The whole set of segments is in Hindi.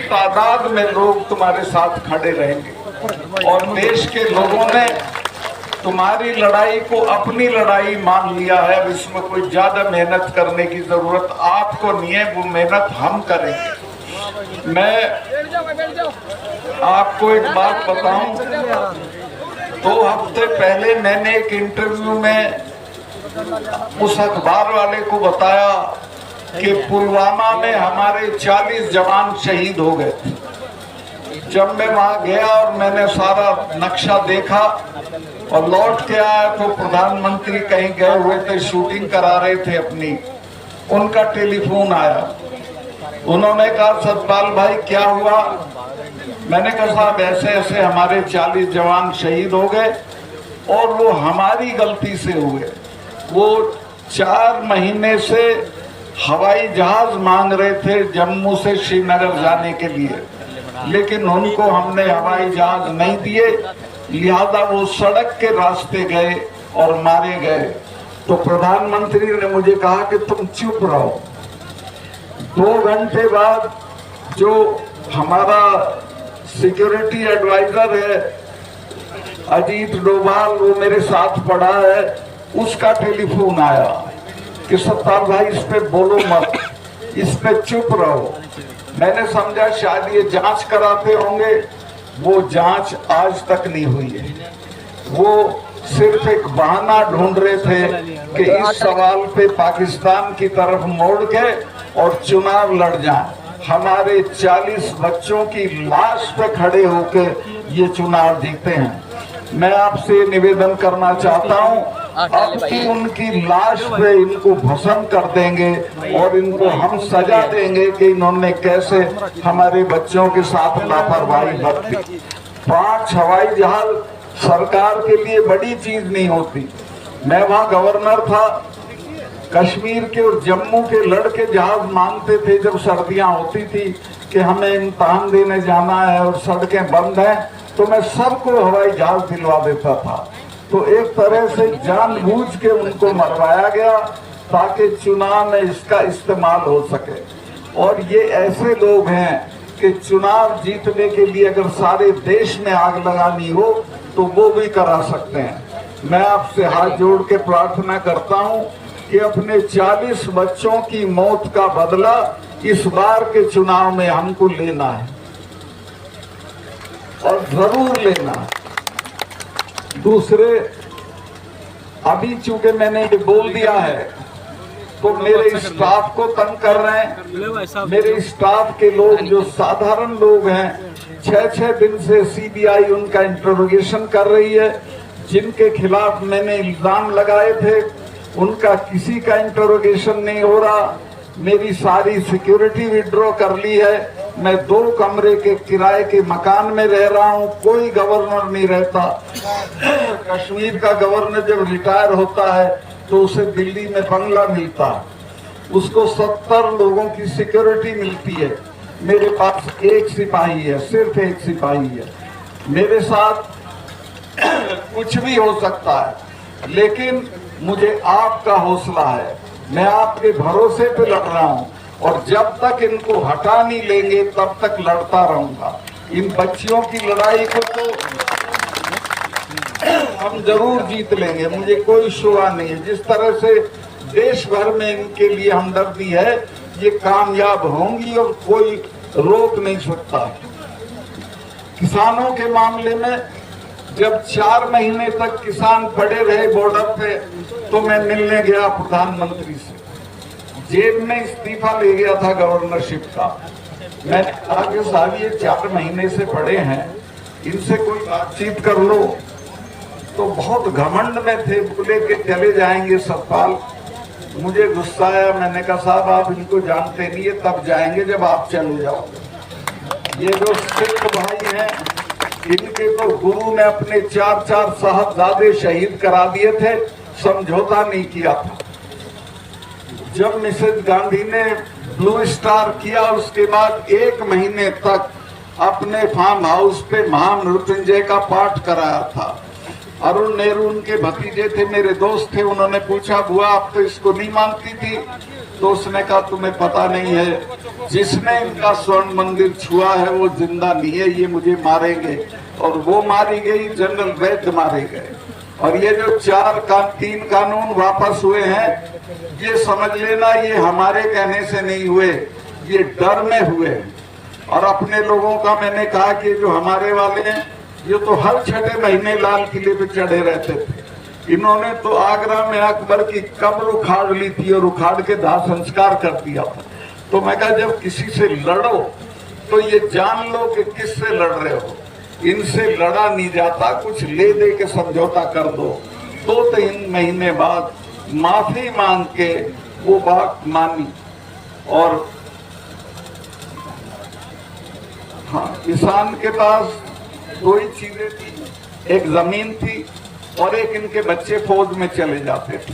तादाद में लोग तुम्हारे साथ खड़े रहेंगे और देश के लोगों ने तुम्हारी लड़ाई को अपनी लड़ाई मान लिया है। अब इसमें कोई ज्यादा मेहनत करने की जरूरत आपको नहीं है, वो मेहनत हम करेंगे। मैं आपको एक बात बताऊं, 2 हफ्ते पहले मैंने एक इंटरव्यू में उस अखबार वाले को बताया कि पुलवामा में हमारे 40 जवान शहीद हो गए थे। जब मैं वहां गया और मैंने सारा नक्शा देखा और लौट के आया तो प्रधानमंत्री कहीं गए हुए थे, शूटिंग करा रहे थे अपनी, उनका टेलीफोन आया। उन्होंने कहा सतपाल भाई क्या हुआ? मैंने कहा साहब ऐसे ऐसे हमारे 40 जवान शहीद हो गए और वो हमारी गलती से हुए। वो 4 महीने से हवाई जहाज मांग रहे थे जम्मू से श्रीनगर जाने के लिए, लेकिन उनको हमने हवाई जहाज नहीं दिए, लिहाजा वो सड़क के रास्ते गए और मारे गए। तो प्रधानमंत्री ने मुझे कहा कि तुम चुप रहो। 2 घंटे बाद जो हमारा सिक्योरिटी एडवाइजर है अजीत डोभाल, वो मेरे साथ पड़ा है, उसका टेलीफोन आया कि सत्तार भाई इस पे बोलो मत, इस पे चुप रहो। मैंने समझा शायद ये जांच कराते होंगे, वो जांच आज तक नहीं हुई है। वो सिर्फ एक बहाना ढूंढ रहे थे कि इस सवाल पे पाकिस्तान की तरफ मोड़ के और चुनाव लड़ जाए। हमारे 40 बच्चों की लाश पे खड़े होके ये चुनाव जीते हैं। मैं आपसे निवेदन करना चाहता हूँ, अब की उनकी लाश पे इनको भस्म कर देंगे और इनको हम सजा देंगे कि इन्होंने कैसे हमारे बच्चों के साथ लापरवाही बरती। 5 हवाई जहाज सरकार के लिए बड़ी चीज नहीं होती। मैं वहाँ गवर्नर था, कश्मीर के और जम्मू के लड़के जहाज मांगते थे जब सर्दियां होती थी कि हमें इम्तहान देने जाना है और सड़कें बंद हैं, तो मैं सबको हवाई जहाज दिलवा देता था। तो एक तरह से जानबूझ के उनको मरवाया गया ताकि चुनाव में इसका इस्तेमाल हो सके। और ये ऐसे लोग हैं कि चुनाव जीतने के लिए अगर सारे देश में आग लगानी हो तो वो भी करा सकते हैं। मैं आपसे हाथ जोड़ के प्रार्थना करता हूं कि अपने 40 बच्चों की मौत का बदला इस बार के चुनाव में हमको लेना है और जरूर लेना है। दूसरे, अभी चूंकि मैंने ये बोल दिया है तो मेरे स्टाफ को तंग कर रहे हैं। मेरे स्टाफ के लोग जो साधारण लोग हैं, 6-6 दिन से सीबीआई उनका इंटरोगेशन कर रही है। जिनके खिलाफ मैंने इल्जाम लगाए थे उनका किसी का इंटरोगेशन नहीं हो रहा। मेरी सारी सिक्योरिटी विड्रॉ कर ली है। मैं 2 कमरे के किराए के मकान में रह रहा हूँ, कोई गवर्नर नहीं रहता। कश्मीर का गवर्नर जब रिटायर होता है तो उसे दिल्ली में बंगला मिलता है, उसको 70 लोगों की सिक्योरिटी मिलती है। मेरे पास 1 सिपाही है, सिर्फ 1 सिपाही है। मेरे साथ कुछ भी हो सकता है, लेकिन मुझे आपका हौसला है। मैं आपके भरोसे पे लड़ रहा हूँ और जब तक इनको हटा नहीं लेंगे तब तक लड़ता रहूंगा। इन बच्चियों की लड़ाई को तो हम जरूर जीत लेंगे, मुझे कोई शुबा नहीं है। जिस तरह से देश भर में इनके लिए हमदर्दी है, ये कामयाब होंगी और कोई रोक नहीं सकता। किसानों के मामले में जब 4 महीने तक किसान पड़े रहे बॉर्डर पे तो मैं मिलने गया प्रधानमंत्री से। जेब में इस्तीफा ले गया था गवर्नरशिप का। मैंने कहा कि साहब ये 4 महीने से पड़े हैं, इनसे कोई बातचीत कर लो। तो बहुत घमंड में थे, बोले कि चले जाएंगे सतपाल। मुझे गुस्सा आया, मैंने कहा साहब आप इनको जानते नहीं है, तब जाएंगे जब आप चले जाओ। ये जो सिख भाई हैं, इनके तो गुरु ने अपने 4-4 साहबजादे शहीद करा दिए थे, समझौता नहीं किया था। जब मिसेज गांधी ने ब्लू स्टार किया उसके बाद 1 महीने तक अपने फार्म हाउस पे महामृत्युंजय का पाठ कराया था। अरुण नेहरू उनके भतीजे थे, मेरे दोस्त थे। उन्होंने पूछा बुआ आप तो इसको नहीं मानती थी? तो उसने कहा तुम्हें पता नहीं है, जिसने इनका स्वर्ण मंदिर छुआ है वो जिंदा नहीं है, ये मुझे मारेंगे। और वो मारी गई, जनरल वैद्य मारे गए। और ये जो 3 कानून वापस हुए हैं, ये समझ लेना ये हमारे कहने से नहीं हुए, ये डर में हुए। और अपने लोगों का मैंने कहा कि जो हमारे वाले हैं, ये तो हर 6 महीने लाल किले पे चढ़े रहते थे। इन्होंने तो आगरा में अकबर की कब्र उखाड़ ली थी और उखाड़ के दाह संस्कार कर दिया था। तो मैं कहा जब किसी से लड़ो तो ये जान लो कि किससे लड़ रहे हो। इनसे लड़ा नहीं जाता, कुछ ले दे के समझौता कर दो। 2-3 महीने बाद माफी मांग के वो बात मानी। और हाँ, किसान के पास 2 ही चीजें थी, एक जमीन थी और एक इनके बच्चे फौज में चले जाते थे।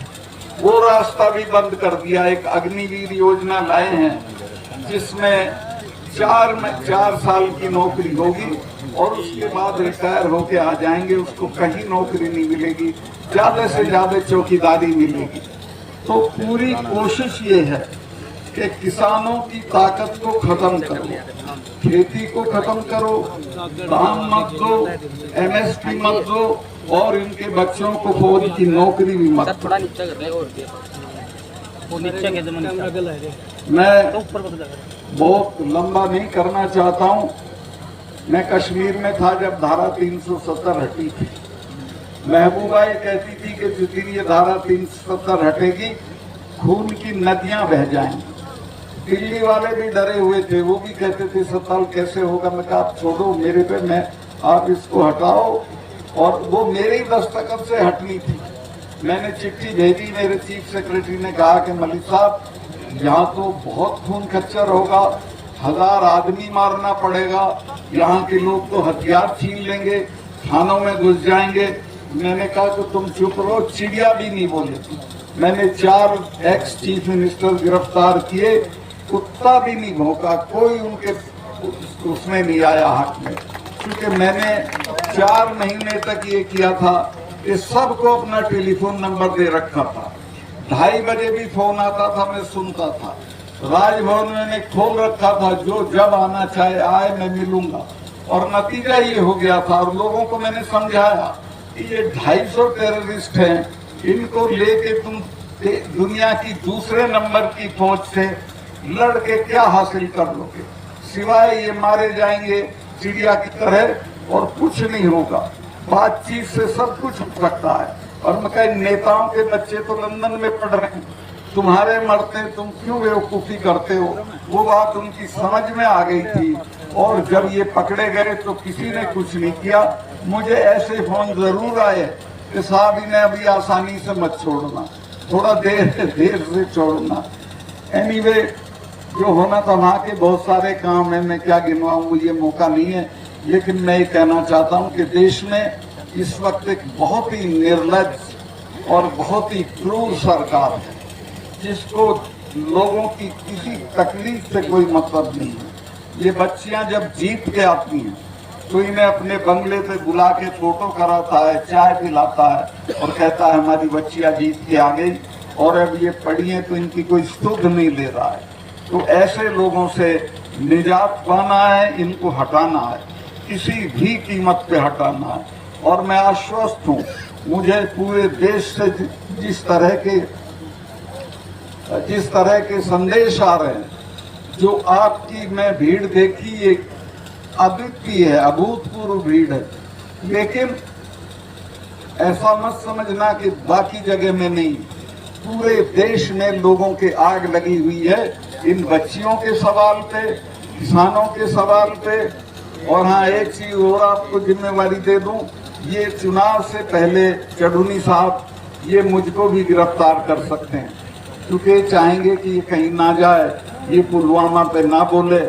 वो रास्ता भी बंद कर दिया। एक अग्निवीर योजना लाए हैं जिसमें 4 साल की नौकरी होगी और उसके बाद रिटायर होके आ जाएंगे, उसको कहीं नौकरी नहीं मिलेगी, ज्यादा से ज्यादा चौकीदारी मिलेगी। तो पूरी कोशिश ये है कि किसानों की ताकत को खत्म करो, खेती को खत्म करो, दाम मत दो, MSP मत दो और इनके बच्चों को फौज की नौकरी भी मत दो। मैं बहुत लंबा नहीं करना चाहता हूँ। मैं कश्मीर में था जब धारा 370 हटी थी। महबूबा ये कहती थी कि जितनी ये धारा 370 हटेगी खून की नदियां बह जाएंगी। दिल्ली वाले भी डरे हुए थे, वो भी कहते थे 70 कैसे होगा। मैं कहा आप छोड़ो मेरे पे, मैं आप इसको हटाओ। और वो मेरे ही दस्तखत से हटनी थी। मैंने चिट्ठी भेजी, मेरे चीफ सेक्रेटरी ने कहा कि मलिक साहब यहाँ तो बहुत खून खच्चर होगा, 1000 आदमी मारना पड़ेगा, यहाँ के लोग तो हथियार छीन लेंगे, थानों में घुस जाएंगे। मैंने कहा कि तुम चुप रहो, चिड़िया भी नहीं बोली थी। मैंने 4 एक्स चीफ मिनिस्टर गिरफ्तार किए, कुत्ता भी नहीं भौंका, कोई उनके उसमें नहीं आया हक में। क्योंकि मैंने 4 महीने तक ये किया था कि सबको अपना टेलीफोन नंबर दे रखा था। 2:30 बजे भी फोन आता था, मैं सुनता था। राजभवन में मैंने खोल रखा था, जो जब आना चाहे आए, मैं मिलूंगा। और नतीजा ये हो गया था। और लोगों को मैंने समझाया कि ये 250 टेररिस्ट हैं, इनको लेके तुम दुनिया की दूसरे नंबर की फौज से लड़ के क्या हासिल कर लोगे, सिवाय ये मारे जाएंगे चिड़िया की तरह और कुछ नहीं होगा। बातचीत से सब कुछ हो सकता है। और मैं कह, नेताओं के बच्चे तो लंदन में पढ़ रहे हैं, तुम्हारे मरते तुम क्यों बेवकूफी करते हो। वो बात उनकी समझ में आ गई थी। और जब ये पकड़े गए तो किसी ने कुछ नहीं किया। मुझे ऐसे फोन जरूर आए कि साहब इन्हें अभी आसानी से मत छोड़ना, थोड़ा देर से छोड़ना। एनीवे, जो होना था वहाँ के बहुत सारे काम है, मैं क्या गिनवाऊं, मुझे मौका नहीं है। लेकिन मैं ये कहना चाहता हूँ कि देश में इस वक्त एक बहुत ही निर्लज और बहुत ही क्रूर सरकार है, जिसको लोगों की किसी तकलीफ से कोई मतलब नहीं है। ये बच्चियां जब जीत के आती हैं तो इन्हें अपने बंगले पे बुला के फोटो कराता है, चाय पिलाता है और कहता है हमारी बच्चियां जीत के आ गई और अब ये पढ़ी है तो इनकी कोई सुध नहीं ले रहा है। तो ऐसे लोगों से निजात पाना है, इनको हटाना है, किसी भी कीमत पे हटाना है। और मैं आश्वस्त हूँ, मुझे पूरे देश से जिस तरह के संदेश आ रहे हैं, जो आपकी मैं भीड़ देखी, एक अद्वितीय है, अभूतपूर्व भीड़ है। लेकिन ऐसा मत समझना कि बाकी जगह में नहीं, पूरे देश में लोगों के आग लगी हुई है इन बच्चियों के सवाल पे, किसानों के सवाल पे। और हाँ, एक चीज और आपको जिम्मेवारी दे दूं, ये चुनाव से पहले चढ़ूनी साहब ये मुझको भी गिरफ्तार कर सकते हैं, क्योंकि चाहेंगे कि ये कहीं ना जाए, ये पुलवामा पे ना बोले।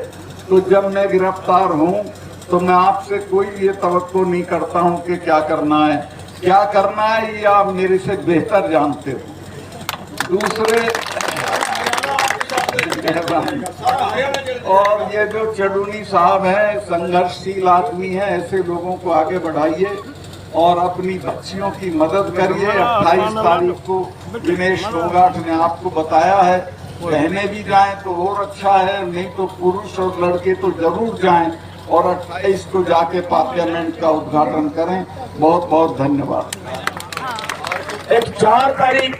तो जब मैं गिरफ्तार हूँ तो मैं आपसे कोई ये तवक्को नहीं करता हूँ कि क्या करना है ये आप मेरे से बेहतर जानते हो। दूसरे, और ये जो चढ़ूनी साहब हैं, संघर्षशील आदमी हैं, ऐसे लोगों को आगे बढ़ाइए और अपनी बच्चियों की मदद करिए। 28 तारीख को दिनेश फोगाट ने आपको बताया है कहने भी जाएं तो और अच्छा है, नहीं तो पुरुष और लड़के तो जरूर जाएं और 28 को जाके पार्लियामेंट का उद्घाटन करें। बहुत बहुत धन्यवाद। एक 4 तारीख